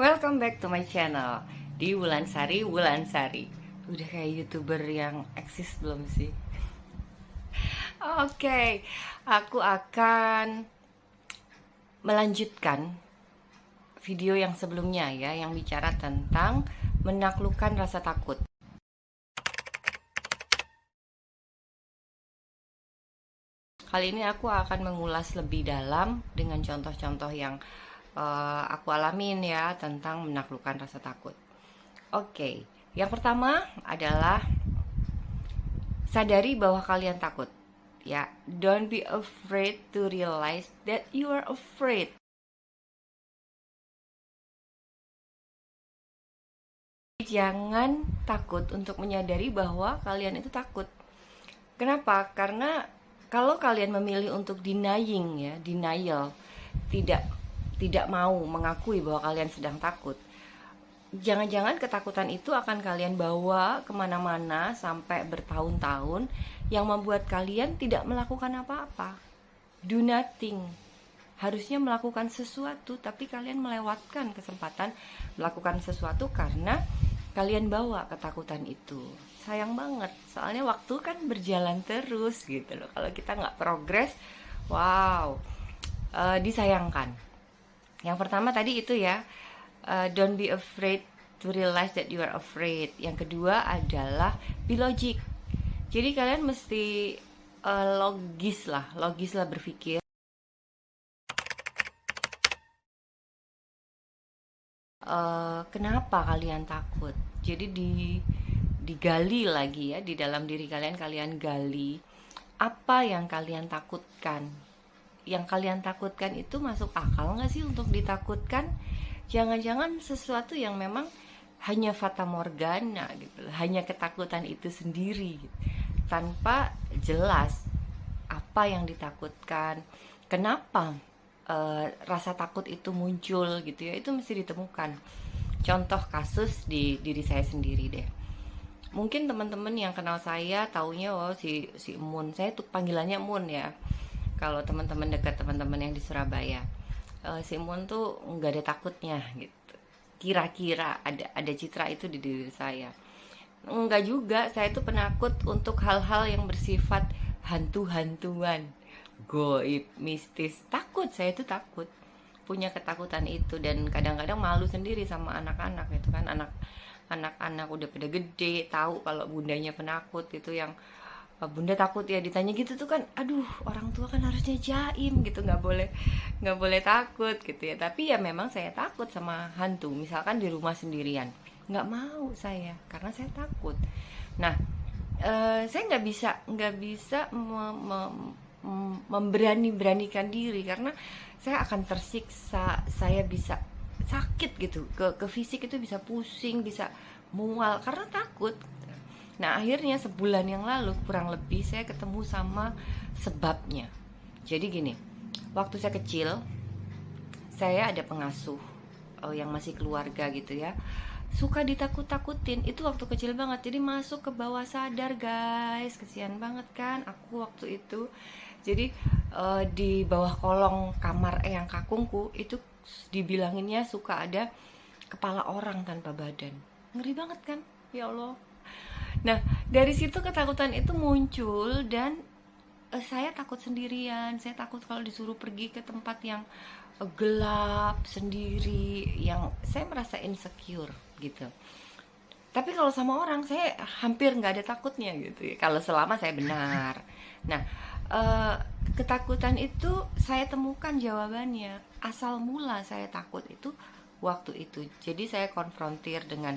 Welcome back to my channel di Wulansari. Udah kayak YouTuber yang eksis belum sih? Oke, aku akan melanjutkan video yang sebelumnya ya, yang bicara tentang menaklukkan rasa takut. Kali ini aku akan mengulas lebih dalam dengan contoh-contoh yang aku alamin ya tentang menaklukkan rasa takut. Oke, yang pertama adalah sadari bahwa kalian takut. Ya, don't be afraid to realize that you are afraid. Jangan takut untuk menyadari bahwa kalian itu takut. Kenapa? Karena kalau kalian memilih untuk denial, tidak mau mengakui bahwa kalian sedang takut, jangan-jangan ketakutan itu akan kalian bawa kemana-mana sampai bertahun-tahun, yang membuat kalian tidak melakukan apa-apa. Do nothing. Harusnya melakukan sesuatu, tapi kalian melewatkan kesempatan melakukan sesuatu karena kalian bawa ketakutan itu. Sayang banget, soalnya waktu kan berjalan terus gitu loh. Kalau kita nggak progres, wow, disayangkan. Yang pertama tadi itu ya, don't be afraid to realize that you are afraid. Yang kedua adalah be logic. Jadi kalian mesti logis lah berpikir. Kenapa kalian takut? Jadi digali lagi ya, di dalam diri kalian gali apa yang kalian takutkan. Yang kalian takutkan itu masuk akal nggak sih untuk ditakutkan? Jangan-jangan sesuatu yang memang hanya fata morgana gitu, hanya ketakutan itu sendiri gitu, tanpa jelas apa yang ditakutkan, kenapa rasa takut itu muncul gitu ya, itu mesti ditemukan. Contoh kasus di diri saya sendiri deh. Mungkin teman-teman yang kenal saya taunya, oh si Mun, saya tuh panggilannya Mun ya. Kalau teman-teman dekat, teman-teman yang di Surabaya, si Mun tuh nggak ada takutnya gitu. Kira-kira ada citra itu di diri saya. Enggak juga, saya tuh penakut untuk hal-hal yang bersifat hantu-hantuan, goib, mistis. Takut, saya tuh takut, punya ketakutan itu, dan kadang-kadang malu sendiri sama anak-anak itu kan. Anak-anak udah pada gede, tahu kalau bundanya penakut itu, yang bunda takut ya ditanya gitu tuh kan, aduh, orang tua kan harusnya jaim gitu, nggak boleh takut gitu ya. Tapi ya memang saya takut sama hantu, misalkan di rumah sendirian, nggak mau saya karena saya takut. Nah, saya nggak bisa memberanikan diri karena saya akan tersiksa, saya bisa sakit gitu, ke fisik itu bisa pusing, bisa mual karena takut. Nah, akhirnya sebulan yang lalu kurang lebih saya ketemu sama sebabnya. Jadi gini, waktu saya kecil, saya ada pengasuh yang masih keluarga gitu ya, suka ditakut-takutin. Itu waktu kecil banget, jadi masuk ke bawah sadar guys. Kesian banget kan aku waktu itu. Jadi di bawah kolong kamar yang kakungku itu dibilanginnya suka ada kepala orang tanpa badan. Ngeri banget kan, ya Allah. Nah, dari situ ketakutan itu muncul, dan saya takut sendirian. Saya takut kalau disuruh pergi ke tempat yang gelap sendiri, yang saya merasa insecure gitu. Tapi kalau sama orang saya hampir nggak ada takutnya gitu ya, kalau selama saya benar. Nah, ketakutan itu saya temukan jawabannya. Asal mula saya takut itu waktu itu. Jadi saya konfrontir dengan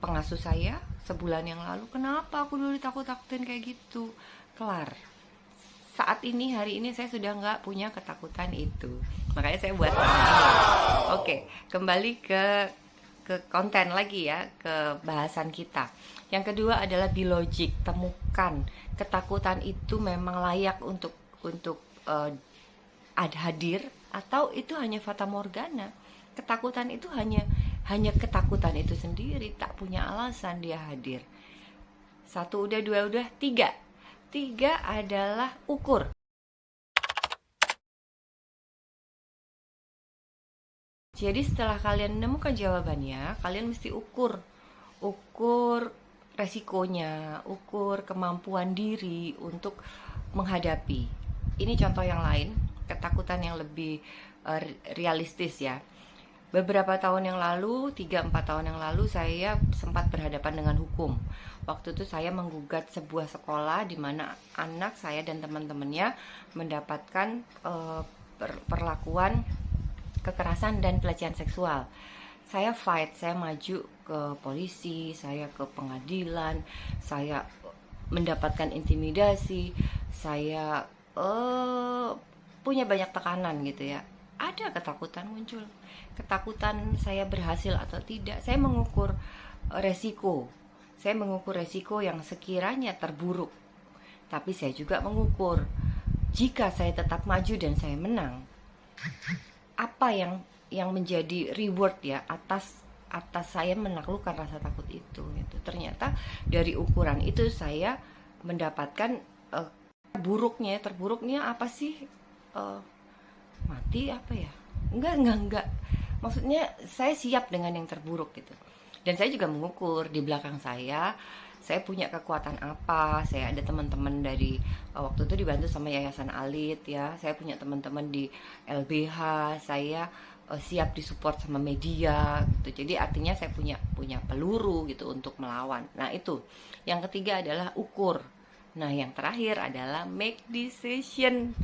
pengasuh saya sebulan yang lalu. Kenapa aku dulu ditakut-takutin kayak gitu? Kelar. Saat ini, hari ini saya sudah nggak punya ketakutan itu. Makanya saya buat ini. Oke, kembali ke konten lagi ya, ke bahasan kita. Yang kedua adalah be logic. Temukan ketakutan itu memang layak untuk hadir, atau itu hanya fata morgana. Ketakutan itu hanya ketakutan itu sendiri, tak punya alasan dia hadir. Satu udah, dua udah, tiga adalah ukur. Jadi setelah kalian menemukan jawabannya, kalian mesti ukur resikonya, ukur kemampuan diri untuk menghadapi. Ini contoh yang lain, ketakutan yang lebih realistis ya. Beberapa tahun yang lalu, 3-4 tahun yang lalu, saya sempat berhadapan dengan hukum. Waktu itu saya menggugat sebuah sekolah di mana anak saya dan teman-temannya mendapatkan perlakuan kekerasan dan pelecehan seksual. Saya fight, saya maju ke polisi, saya ke pengadilan, saya mendapatkan intimidasi, saya punya banyak tekanan gitu ya. Ada ketakutan muncul, ketakutan saya berhasil atau tidak. Saya mengukur resiko, saya mengukur resiko yang sekiranya terburuk. Tapi saya juga mengukur jika saya tetap maju dan saya menang, apa yang menjadi reward ya atas saya menaklukkan rasa takut itu gitu. Ternyata dari ukuran itu saya mendapatkan terburuknya apa sih, mati apa ya, enggak, maksudnya saya siap dengan yang terburuk gitu. Dan saya juga mengukur di belakang saya punya kekuatan apa. Saya ada teman-teman dari waktu itu dibantu sama Yayasan Alit ya, saya punya teman-teman di LBH, saya siap disupport sama media gitu. Jadi artinya saya punya peluru gitu untuk melawan. Nah itu yang ketiga adalah ukur. Nah yang terakhir adalah make decision.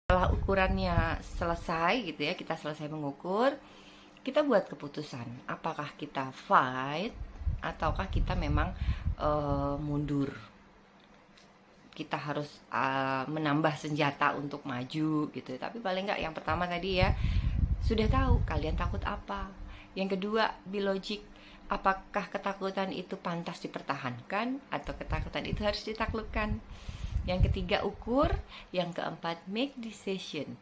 Setelah ukurannya selesai gitu ya, kita selesai mengukur, kita buat keputusan apakah kita fight ataukah kita memang mundur. Kita harus menambah senjata untuk maju gitu. Tapi paling nggak yang pertama tadi ya, sudah tahu kalian takut apa. Yang kedua, be logic, apakah ketakutan itu pantas dipertahankan atau ketakutan itu harus ditaklukkan. Yang ketiga, ukur. Yang keempat, make decision.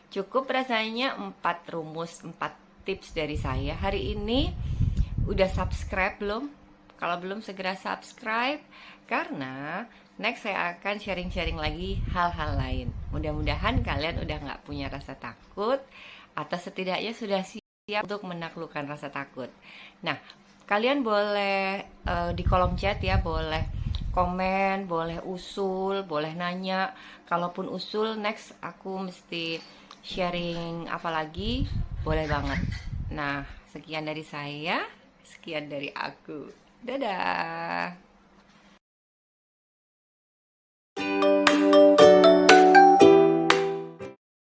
Cukup rasanya 4 rumus, 4 tips dari saya. Hari ini udah subscribe belum? Kalau belum, segera subscribe, karena next saya akan sharing-sharing lagi hal-hal lain. Mudah-mudahan kalian udah gak punya rasa takut, atau setidaknya sudah siap untuk menaklukkan rasa takut. Nah, kalian boleh di kolom chat ya, boleh komen, boleh usul, boleh nanya. Kalaupun usul, next aku mesti sharing apa lagi, boleh banget. Nah, sekian dari saya, sekian dari aku. Dadah.